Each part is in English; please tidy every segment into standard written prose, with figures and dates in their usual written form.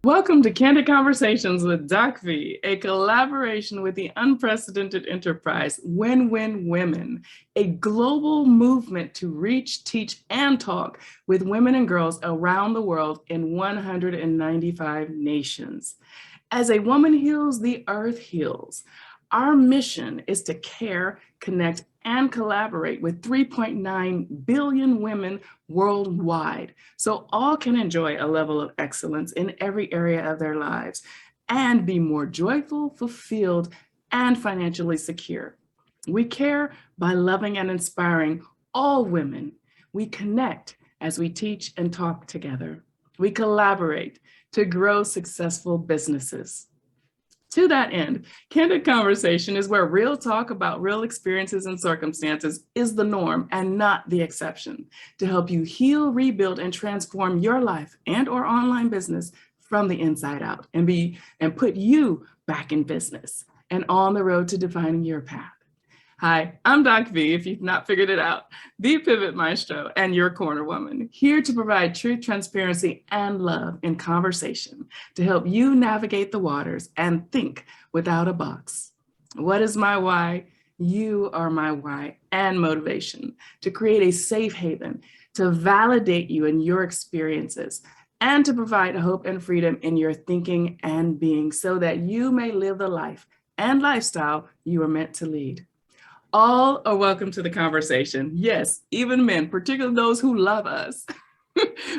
Welcome to Candid Conversations with Doc V, a collaboration with the unprecedented enterprise Win-Win Women, a global movement to reach, teach, and talk with women and girls around the world in 195 nations. As a woman heals, the earth heals. Our mission is to care, connect, and collaborate with 3.9 billion women worldwide, so all can enjoy a level of excellence in every area of their lives and be more joyful, fulfilled, and financially secure. We care by loving and inspiring all women. We connect as we teach and talk together. We collaborate to grow successful businesses. To that end, Candid Conversation is where real talk about real experiences and circumstances is the norm and not the exception, to help you heal, rebuild, and transform your life and/or online business from the inside out and put you back in business and on the road to defining your path. Hi, I'm Doc V, if you've not figured it out, the Pivot Maestro and your corner woman, here to provide truth, transparency, and love in conversation to help you navigate the waters and think without a box. What is my why? You are my why and motivation to create a safe haven, to validate you and your experiences, and to provide hope and freedom in your thinking and being so that you may live the life and lifestyle you are meant to lead. All are welcome to the conversation. Yes, even men, particularly those who love us,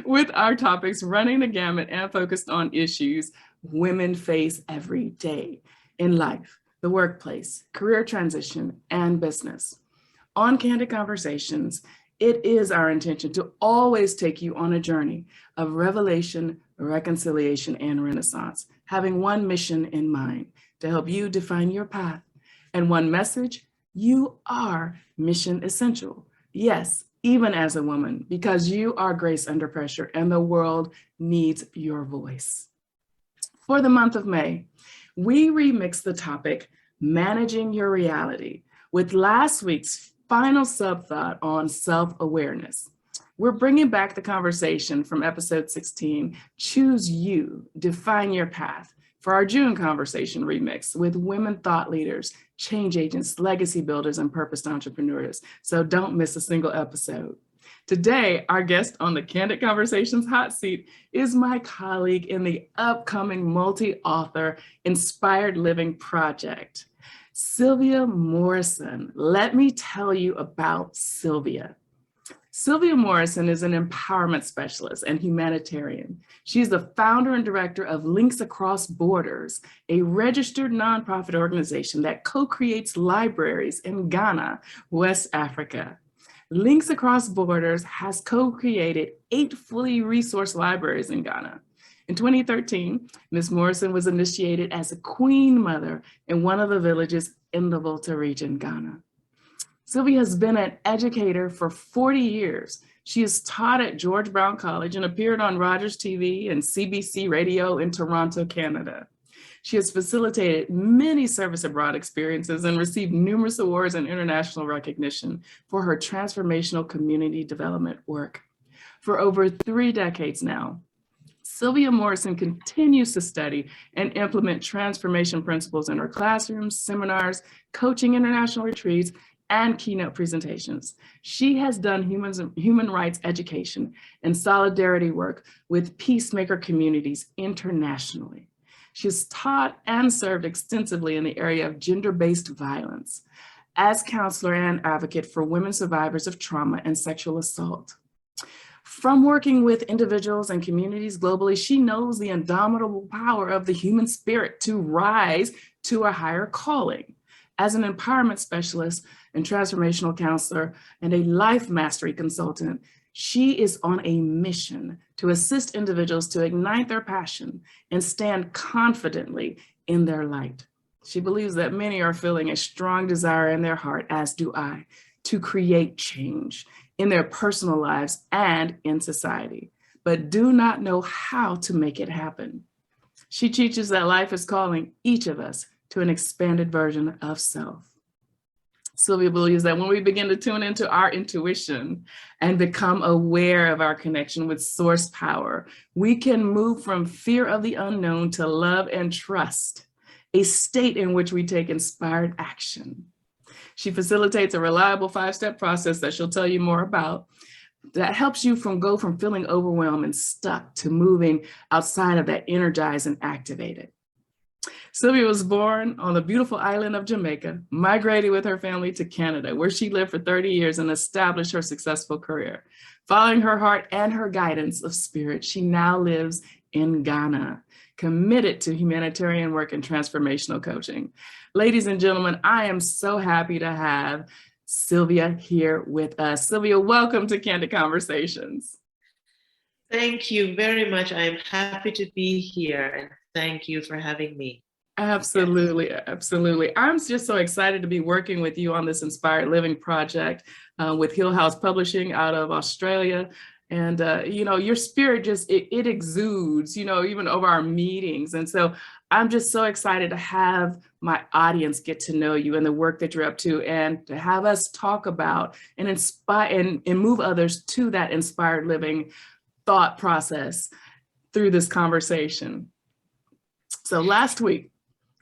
with our topics running the gamut and focused on issues women face every day in life, the workplace, career transition, and business. On Candid Conversations, it is our intention to always take you on a journey of revelation, reconciliation, and renaissance, having one mission in mind to help you define your path and one message: you are mission essential. Yes, even as a woman, because you are grace under pressure and the world needs your voice. For the month of May, we remixed the topic, Managing Your Reality, with last week's final sub-thought on self-awareness. We're bringing back the conversation from episode 16, Choose You, Define Your Path, for our June conversation remix with women thought leaders, change agents, legacy builders, and purposed entrepreneurs. So don't miss a single episode. Today, our guest on the Candid Conversations hot seat is my colleague in the upcoming multi-author Inspired Living Project, Sylvia Morrison. Let me tell you about Sylvia. Sylvia Morrison is an empowerment specialist and humanitarian. She's the founder and director of Links Across Borders, a registered nonprofit organization that co-creates libraries in Ghana, West Africa. Links Across Borders has co-created 8 fully resourced libraries in Ghana. In 2013, Ms. Morrison was initiated as a queen mother in one of the villages in the Volta region, Ghana. Sylvia has been an educator for 40 years. She has taught at George Brown College and appeared on Rogers TV and CBC Radio in Toronto, Canada. She has facilitated many service abroad experiences and received numerous awards and international recognition for her transformational community development work. For over 3 decades now, Sylvia Morrison continues to study and implement transformation principles in her classrooms, seminars, coaching, international retreats, and keynote presentations. She has done human rights education and solidarity work with peacemaker communities internationally. She has taught and served extensively in the area of gender-based violence as counselor and advocate for women survivors of trauma and sexual assault. From working with individuals and communities globally, she knows the indomitable power of the human spirit to rise to a higher calling. As an empowerment specialist and transformational counselor and a life mastery consultant, she is on a mission to assist individuals to ignite their passion and stand confidently in their light. She believes that many are feeling a strong desire in their heart, as do I, to create change in their personal lives and in society, but do not know how to make it happen. She teaches that life is calling each of us to an expanded version of self. Sylvia believes that when we begin to tune into our intuition and become aware of our connection with source power, we can move from fear of the unknown to love and trust, a state in which we take inspired action. She facilitates a reliable 5-step process that she'll tell you more about that helps you go from feeling overwhelmed and stuck to moving outside of that energized and activated. Sylvia was born on the beautiful island of Jamaica, migrated with her family to Canada, where she lived for 30 years and established her successful career. Following her heart and her guidance of spirit, she now lives in Ghana, committed to humanitarian work and transformational coaching. Ladies and gentlemen, I am so happy to have Sylvia here with us. Sylvia, welcome to Candid Conversations. Thank you very much. I'm happy to be here, and thank you for having me. Absolutely, absolutely. I'm just so excited to be working with you on this Inspired Living project with Hill House Publishing out of Australia. And, your spirit just, it exudes, even over our meetings. And so I'm just so excited to have my audience get to know you and the work that you're up to, and to have us talk about and inspire and move others to that inspired living thought process through this conversation. So last week,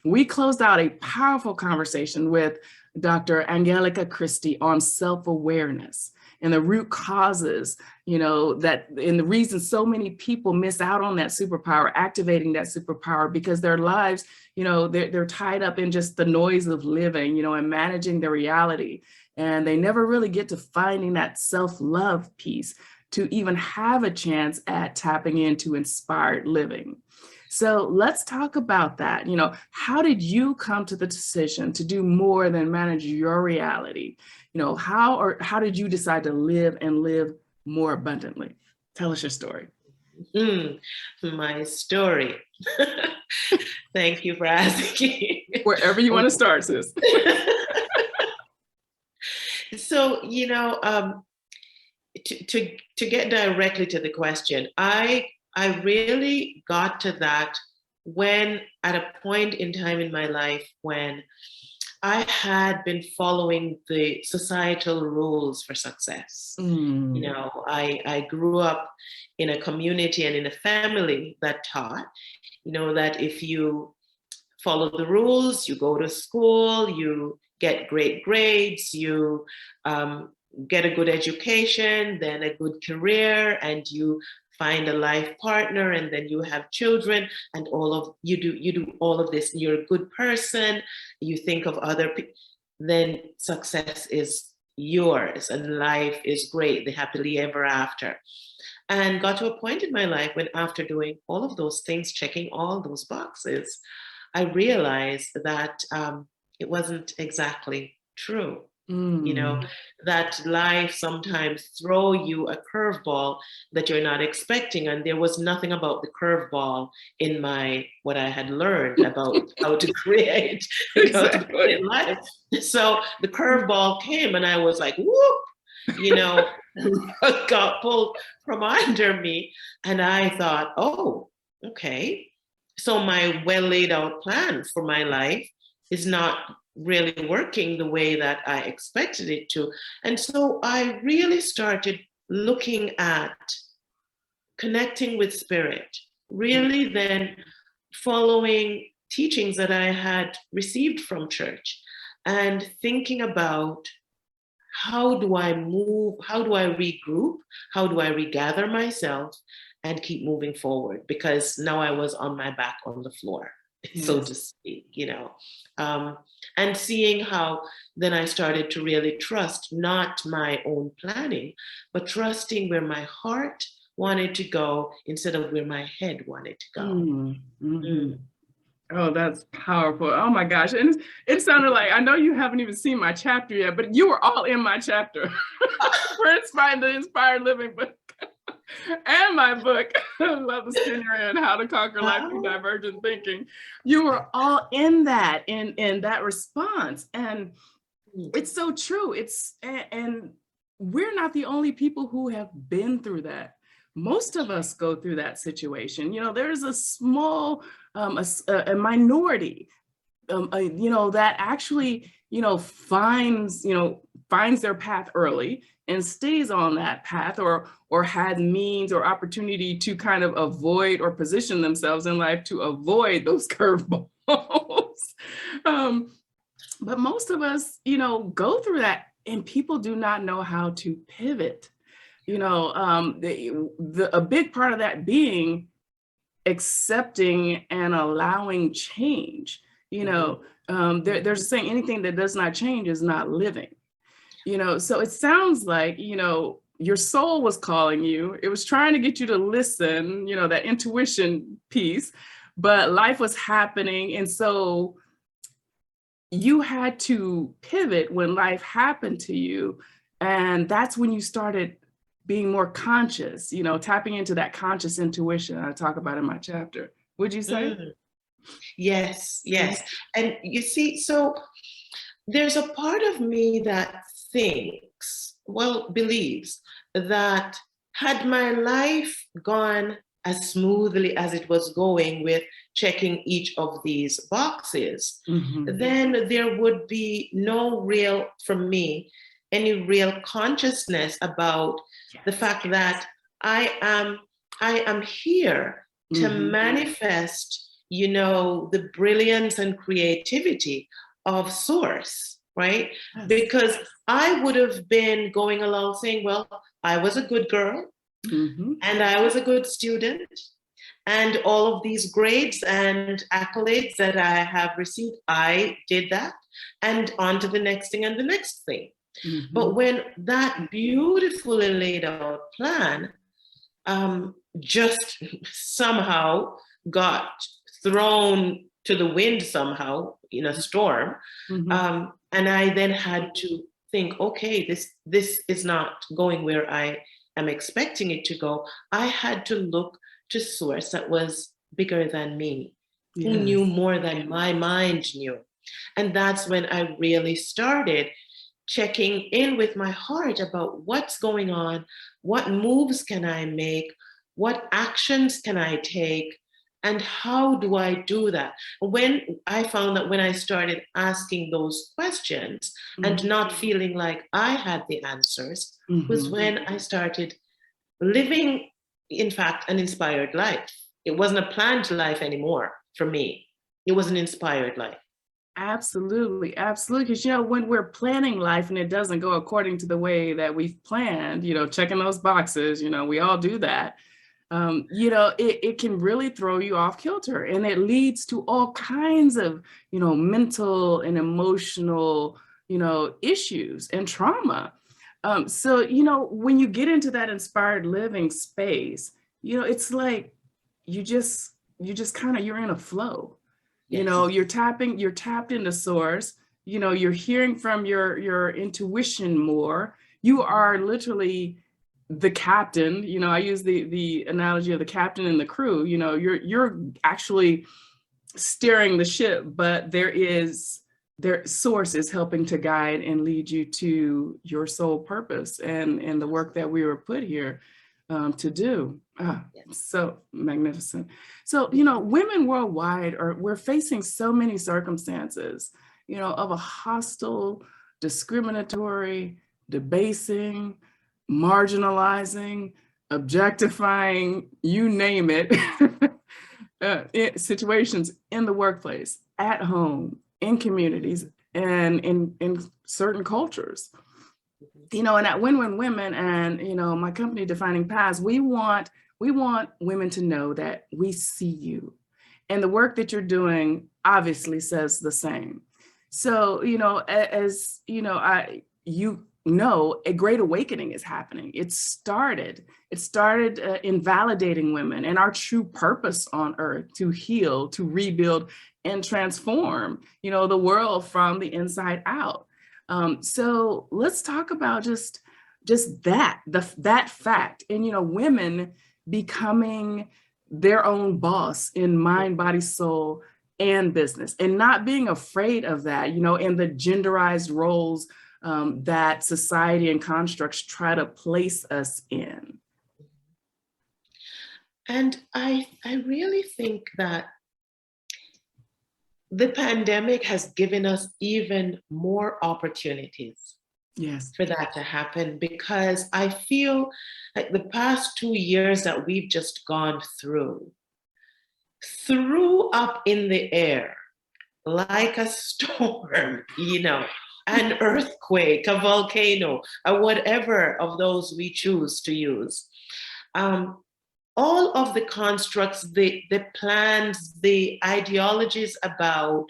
we closed out a powerful conversation with Dr. Angelica Christie on self-awareness and the root causes, that and the reason so many people miss out on that superpower, activating that superpower, because their lives, they're tied up in just the noise of living, and managing their reality. And they never really get to finding that self-love piece to even have a chance at tapping into inspired living. So let's talk about that. How did you come to the decision to do more than manage your reality? How did you decide to live and live more abundantly? Tell us your story. My story. Thank you for asking. Wherever you want to start, sis. So, to get directly to the question, I really got to that when, at a point in time in my life when I had been following the societal rules for success. I grew up in a community and in a family that taught, that if you follow the rules, you go to school, you get great grades, you get a good education, then a good career, and you find a life partner, and then you have children, and you do all of this. You're a good person. You think of other people, then success is yours, and life is great, the happily ever after. And got to a point in my life when, after doing all of those things, checking all those boxes, I realized that it wasn't exactly true. That life sometimes throw you a curveball that you're not expecting. And there was nothing about the curveball in what I had learned about how to create, to create life. So the curveball came and I was like, whoop, got pulled from under me. And I thought, oh, okay. So my well laid out plan for my life is not really working the way that I expected it to. And so I really started looking at connecting with spirit, really then following teachings that I had received from church and thinking about, how do I move? How do I regroup? How do I regather myself and keep moving forward? Because now I was on my back on the floor, so to speak, and seeing how then I started to really trust not my own planning, but trusting where my heart wanted to go instead of where my head wanted to go. Oh, that's powerful. Oh my gosh. And it sounded like, I know you haven't even seen my chapter yet, but you were all in my chapter for the Inspired Living book and my book, Love the Skin You're In, How to Conquer Life Through Divergent Thinking. You were all in that response. And it's so true. And we're not the only people who have been through that. Most of us go through that situation. There's a small, a minority that actually, finds their path early and stays on that path, or had means or opportunity to kind of avoid or position themselves in life to avoid those curveballs. But most of us, go through that, and people do not know how to pivot. A big part of that being accepting and allowing change. There's a saying, anything that does not change is not living. So it sounds like, your soul was calling you. It was trying to get you to listen, that intuition piece, but life was happening. And so you had to pivot when life happened to you. And that's when you started being more conscious, tapping into that conscious intuition I talk about in my chapter. Would you say? Yes, yes. And you see, so there's a part of me that believes that had my life gone as smoothly as it was going with checking each of these boxes, then there would be no real, for me, any real consciousness about the fact that I am here to manifest, the brilliance and creativity of source, right? Because I would have been going along saying, well, I was a good girl, and I was a good student, and all of these grades and accolades that I have received, I did that, and on to the next thing and the next thing. But when that beautifully laid out plan just somehow got thrown to the wind somehow in a storm, and I then had to think, okay, this is not going where I am expecting it to go. I had to look to source that was bigger than me, who knew more than my mind knew. And that's when I really started checking in with my heart about what's going on, what moves can I make, what actions can I take, and how do I do that? When I found that when I started asking those questions and not feeling like I had the answers, was when I started living, in fact, an inspired life. It wasn't a planned life anymore for me. It was an inspired life. Absolutely, absolutely. Because, when we're planning life and it doesn't go according to the way that we've planned, checking those boxes, we all do that. It can really throw you off kilter, and it leads to all kinds of, mental and emotional, issues and trauma. So, when you get into that inspired living space, it's like you just kind of, you're in a flow. You're tapped into source, you're hearing from your intuition more. You are literally the captain. I use the analogy of the captain and the crew. You're actually steering the ship, but their source is helping to guide and lead you to your soul purpose and the work that we were put here to do. So magnificent. So, women worldwide we're facing so many circumstances, of a hostile, discriminatory, debasing, marginalizing, objectifying, you name it, situations in the workplace, at home, in communities, and in certain cultures. And at Win-Win Women and, my company Defining Paths, we want women to know that we see you. And the work that you're doing obviously says the same. So, as a great awakening is happening. It started in validating women and our true purpose on earth to heal, to rebuild, and transform, the world from the inside out. So let's talk about just that fact, and women becoming their own boss in mind, body, soul, and business, and not being afraid of that, and the genderized roles that society and constructs try to place us in. And I really think that the pandemic has given us even more opportunities Yes. for that to happen, because I feel like the past 2 years that we've just gone threw up in the air like a storm, an earthquake, a volcano, or whatever of those we choose to use. All of the constructs, the plans, the ideologies about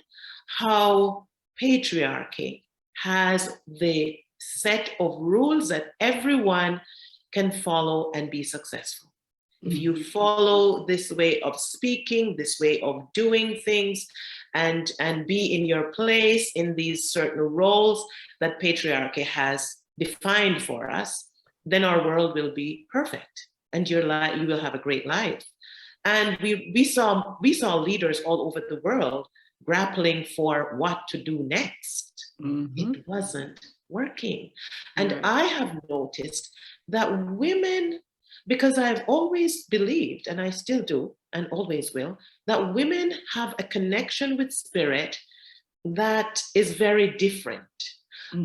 how patriarchy has the set of rules that everyone can follow and be successful. If you follow this way of speaking, this way of doing things, and be in your place in these certain roles that patriarchy has defined for us, then our world will be perfect, and you will have a great life. And we saw leaders all over the world grappling for what to do next. It wasn't working. And I have noticed that women, because I've always believed, and I still do, and always will, that women have a connection with spirit that is very different.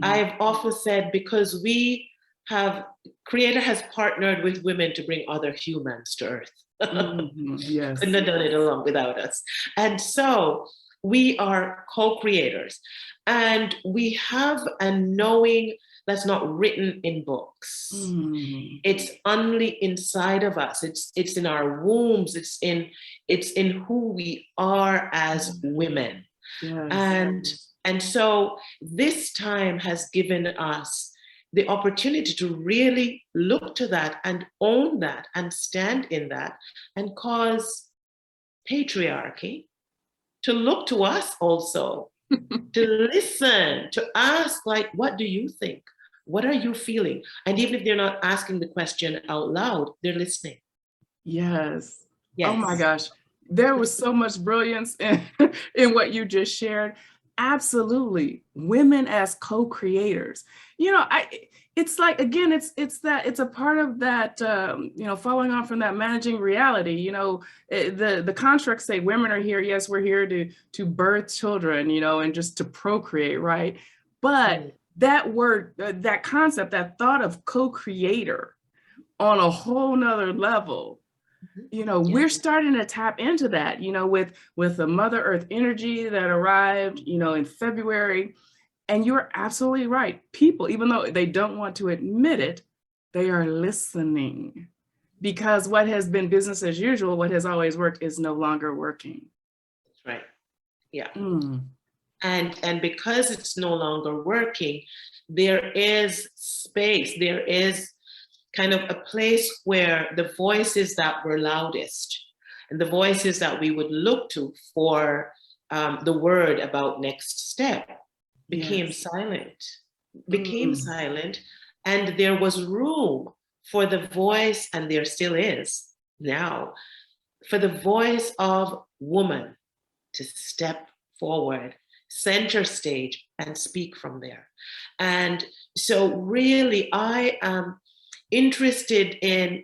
I've often said, because Creator has partnered with women to bring other humans to earth. Yes. Couldn't have done it alone without us. And so we are co-creators, and we have a knowing that's not written in books. It's only inside of us. It's in our wombs. It's in who we are as women. Yes. And so this time has given us the opportunity to really look to that and own that and stand in that, and cause patriarchy to look to us also, to listen, to ask, like, what do you think? What are you feeling? And even if they're not asking the question out loud, they're listening. Yes. Oh my gosh. There was so much brilliance in what you just shared. Absolutely. Women as co-creators. It's like, again, it's a part of that, following on from that managing reality. The constructs say women are here. Yes, we're here to birth children, and just to procreate, right? But that word, that concept, that thought of co-creator on a whole nother level, we're starting to tap into that, with the Mother Earth energy that arrived, in February. And you're absolutely right. People, even though they don't want to admit it, they are listening, because what has been business as usual, what has always worked, is no longer working. That's right. Yeah. And because it's no longer working, there is space, there is kind of a place where the voices that were loudest and the voices that we would look to for the word about next step became silent, and there was room for the voice, and there still is now, for the voice of woman to step forward, center stage, and speak from there. And so really, I am interested in,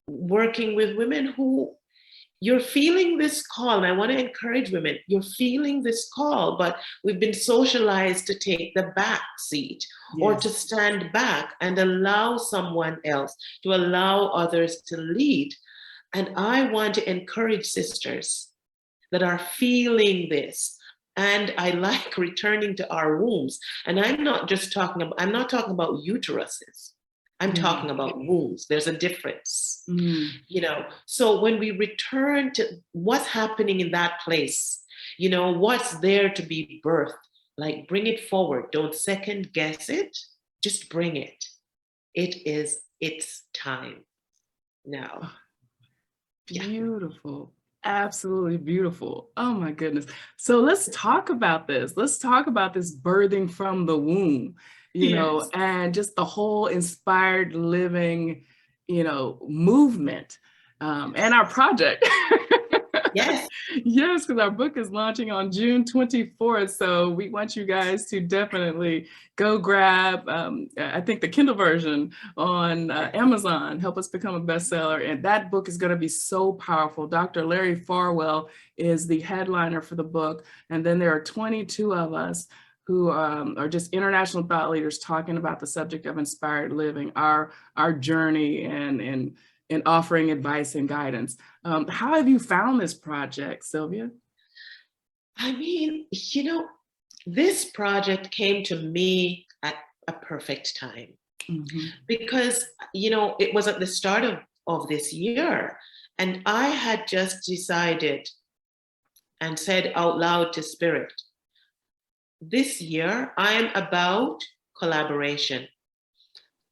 working with women who, you're feeling this call. And I want to encourage women, you're feeling this call, but we've been socialized to take the back seat, or to stand back and allow someone else, to allow others to lead. And I want to encourage sisters that are feeling this. And I like returning to our wombs. And I'm not talking about uteruses. I'm talking about wombs. There's a difference, So when we return to what's happening in that place, what's there to be birthed, like, bring it forward. Don't second guess it. Just bring it. It's time now. Beautiful. Absolutely beautiful. Oh my goodness. So let's talk about this. Let's talk about this birthing from the womb, and just the whole inspired living, movement, and our project. Yes. Yes, because our book is launching on June 24th. So we want you guys to definitely go grab, I think, the Kindle version on Amazon. Help us become a bestseller. And that book is going to be so powerful. Dr. Larry Farwell is the headliner for the book. And then there are 22 of us who are just international thought leaders talking about the subject of inspired living, our journey, and offering advice and guidance. How have you found this project, Sylvia? I mean, this project came to me at a perfect time because, it was at the start of this year, and I had just decided and said out loud to Spirit, this year I am about collaboration.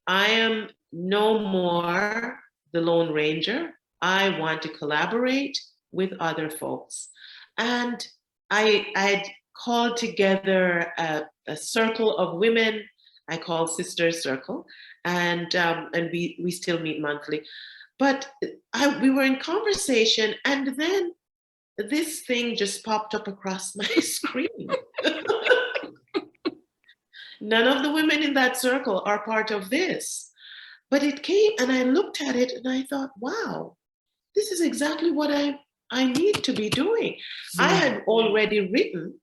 I am no more the Lone Ranger. I want to collaborate with other folks. And I'd called together a circle of women. I call Sisters Circle, and we still meet monthly. But we were in conversation, and then this thing just popped up across my screen. None of the women in that circle are part of this. But it came, and I looked at it and I thought, wow, this is exactly what I need to be doing. I had already written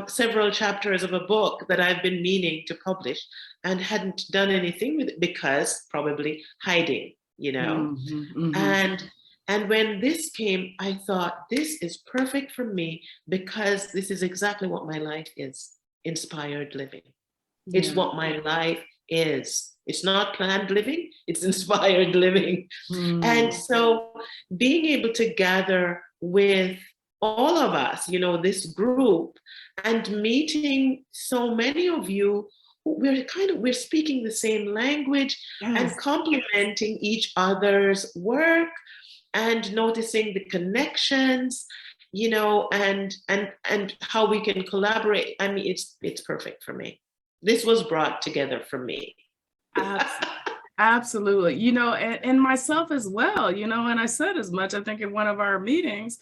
several chapters of a book that I've been meaning to publish and hadn't done anything with it because probably hiding, And when this came, I thought, this is perfect for me because this is exactly what my life is, inspired living. Yeah. It's what my life is. It's not planned living, it's inspired living. And so being able to gather with all of us, this group, and meeting so many of you, we're speaking the same language. Yes. And complementing each other's work and noticing the connections, and how we can collaborate. I mean, it's perfect for me. This was brought together for me. Absolutely. And myself as well, and I said as much, I think in one of our meetings,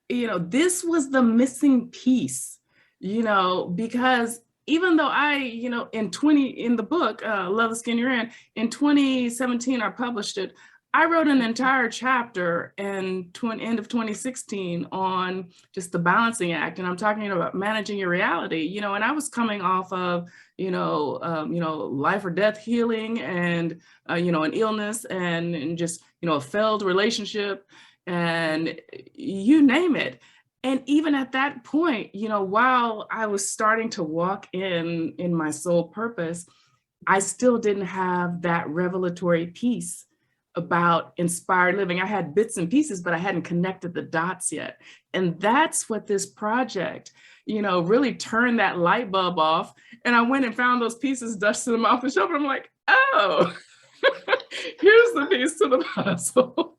this was the missing piece, because even though I, in the book, Love the Skin You're in 2017, I published it. I wrote an entire chapter in end of 2016 on just the balancing act. And I'm talking about managing your reality, and I was coming off of, life or death healing and, an illness and just, a failed relationship and you name it. And even at that point, while I was starting to walk in my soul purpose, I still didn't have that revelatory piece about inspired living. I had bits and pieces, but I hadn't connected the dots yet. And that's what this project, really turned that light bulb off. And I went and found those pieces, dusted them off the shelf. And I'm like, oh, here's the piece to the puzzle.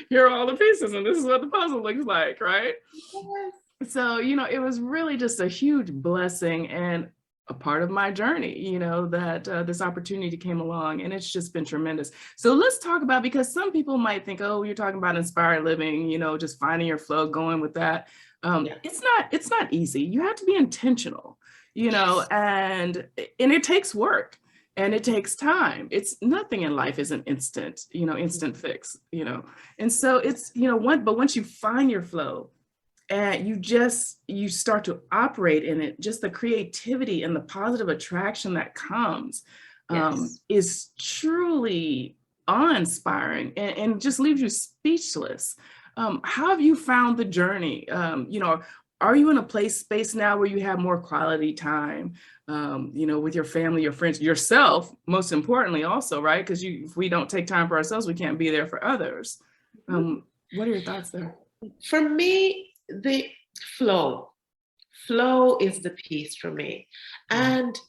Here are all the pieces, and this is what the puzzle looks like, right? Yes. So, it was really just a huge blessing and a part of my journey, that this opportunity came along, and it's just been tremendous. So let's talk about, because some people might think, oh, you're talking about inspired living, just finding your flow, going with that. It's not easy. You have to be intentional, yes. and it takes work. And it takes time. It's nothing in life is an instant, instant fix, And so it's, but once you find your flow and you start to operate in it, just the creativity and the positive attraction that comes yes. Is truly awe-inspiring and just leaves you speechless. How have you found the journey? Are you in a space now where you have more quality time, with your family, your friends, yourself, most importantly also, right? Because if we don't take time for ourselves, we can't be there for others. What are your thoughts there? For me, the flow is the piece for me. And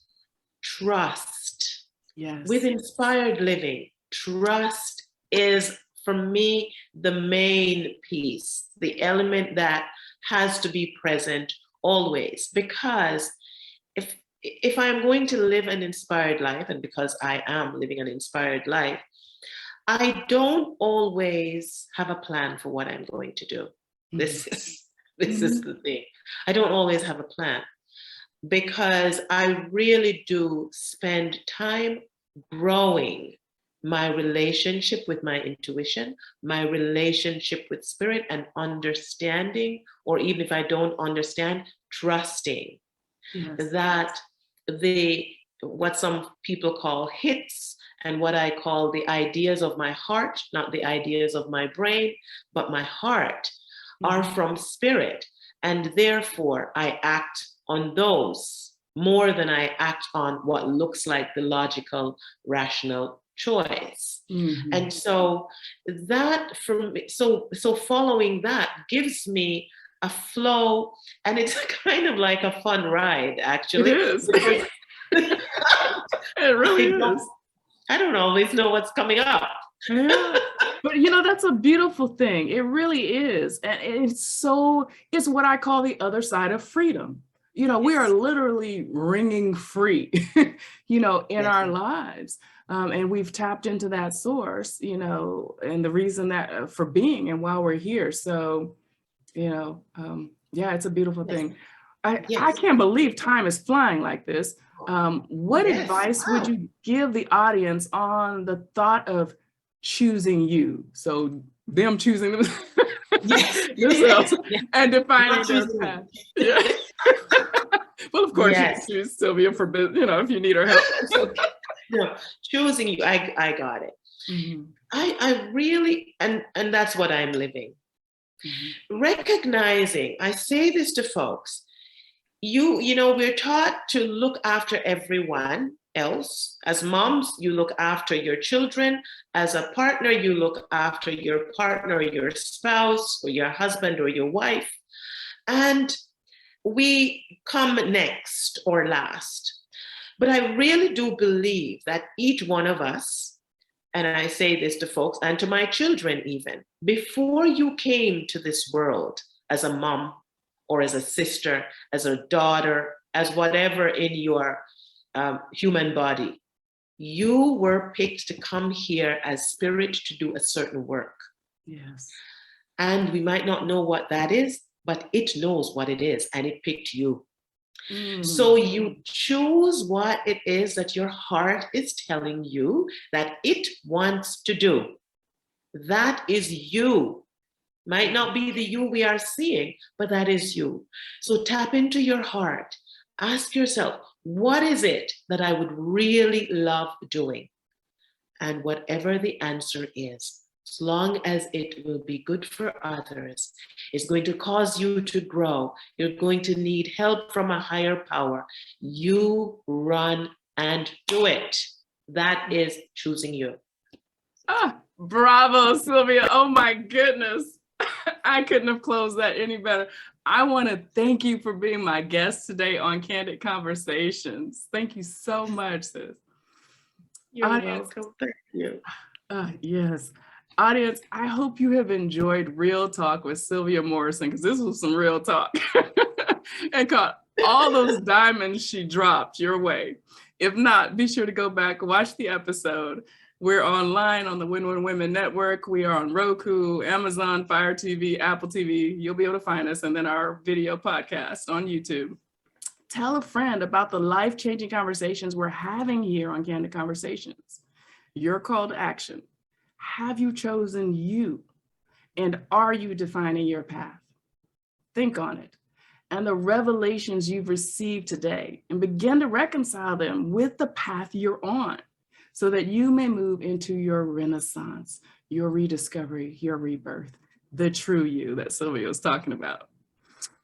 trust. Yes. With inspired living, trust is, for me, the main piece, the element that has to be present always. Because if I'm going to live an inspired life, and because I am living an inspired life, I don't always have a plan for what I'm going to do. This is the thing. I don't always have a plan because I really do spend time growing my relationship with my intuition, my relationship with spirit, and understanding, or even if I don't understand, trusting that what some people call hits and what I call the ideas of my heart, not the ideas of my brain, but my heart, are from spirit. And therefore, I act on those more than I act on what looks like the logical, rational choice. And so that for me, so following that gives me a flow, and it's kind of like a fun ride, actually. It is. It really is. I don't always know what's coming up. Yeah. But that's a beautiful thing. It really is. And it's what I call the other side of freedom. We are literally ringing free, in our lives. And we've tapped into that source, and the reason that for being and while we're here. So, it's a beautiful thing. I can't believe time is flying like this. What advice would you give the audience on the thought of choosing you? So them choosing themselves and defining their path. Yeah. Well, of course, you can choose Sylvia for, if you need her help. No, choosing you, I got it. I really, and that's what I'm living. Recognizing, I say this to folks, we're taught to look after everyone else. As moms, you look after your children. As a partner, you look after your partner, or your spouse, or your husband, or your wife. And we come next or last. But I really do believe that each one of us, and I say this to folks and to my children even, before you came to this world as a mom or as a sister, as a daughter, as whatever in your human body, you were picked to come here as spirit to do a certain work. Yes. And we might not know what that is, but it knows what it is, and it picked you. So you choose what it is that your heart is telling you that it wants to do. That is you. Might not be the you we are seeing, but that is you. So tap into your heart. Ask yourself, what is it that I would really love doing? And whatever the answer is, as long as it will be good for others, it's going to cause you to grow, you're going to need help from a higher power, you run and do it. That is choosing you. Bravo, Sylvia. Oh my goodness. I couldn't have closed that any better. I want to thank you for being my guest today on Candid Conversations. Thank you so much, sis. You're welcome. Thank you. Yes. Audience, I hope you have enjoyed Real Talk with Sylvia Morrison, because this was some real talk and caught all those diamonds she dropped your way. If not, be sure to go back, watch the episode. We're online on the Win-Win Women Network. We are on Roku, Amazon, Fire TV, Apple TV. You'll be able to find us, and then our video podcast on YouTube. Tell a friend about the life-changing conversations we're having here on Candid Conversations. Your call to action. Have you chosen you? And are you defining your path? Think on it and the revelations you've received today, and begin to reconcile them with the path you're on, so that you may move into your renaissance, your rediscovery, your rebirth, the true you that Sylvia was talking about.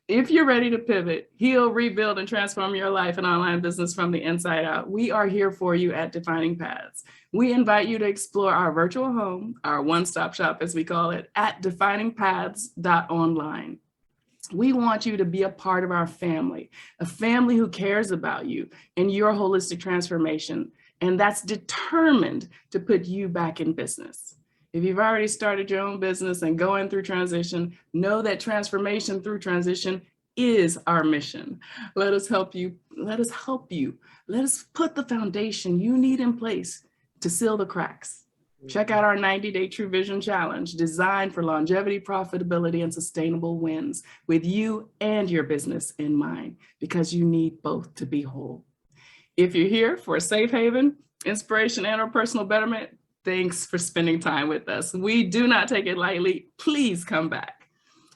If you're ready to pivot, heal, rebuild, and transform your life and online business from the inside out, we are here for you at Defining Paths. We invite you to explore our virtual home, our one-stop shop, as we call it, at definingpaths.online. We want you to be a part of our family, a family who cares about you and your holistic transformation, and that's determined to put you back in business. If you've already started your own business and going through transition, know that transformation through transition is our mission. Let us help you. Let us help you. Let us put the foundation you need in place to seal the cracks. Check out our 90-day True Vision Challenge, designed for longevity, profitability, and sustainable wins, with you and your business in mind, because you need both to be whole. If you're here for a safe haven, inspiration, and or personal betterment, thanks for spending time with us. We do not take it lightly. Please come back.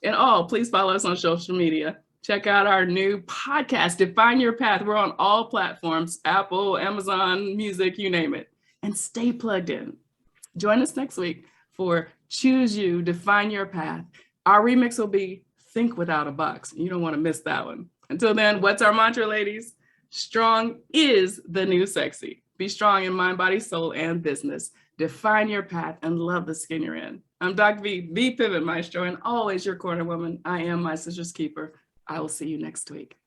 And please follow us on social media. Check out our new podcast, Define Your Path. We're on all platforms, Apple, Amazon Music, you name it. And stay plugged in. Join us next week for Choose You, Define Your Path. Our remix will be Think Without a Box. You don't want to miss that one. Until then, what's our mantra, ladies? Strong is the new sexy. Be strong in mind, body, soul, and business. Define your path and love the skin you're in. I'm Doc V, the Pivot Maestro, and always your corner woman. I am my sister's keeper. I will see you next week.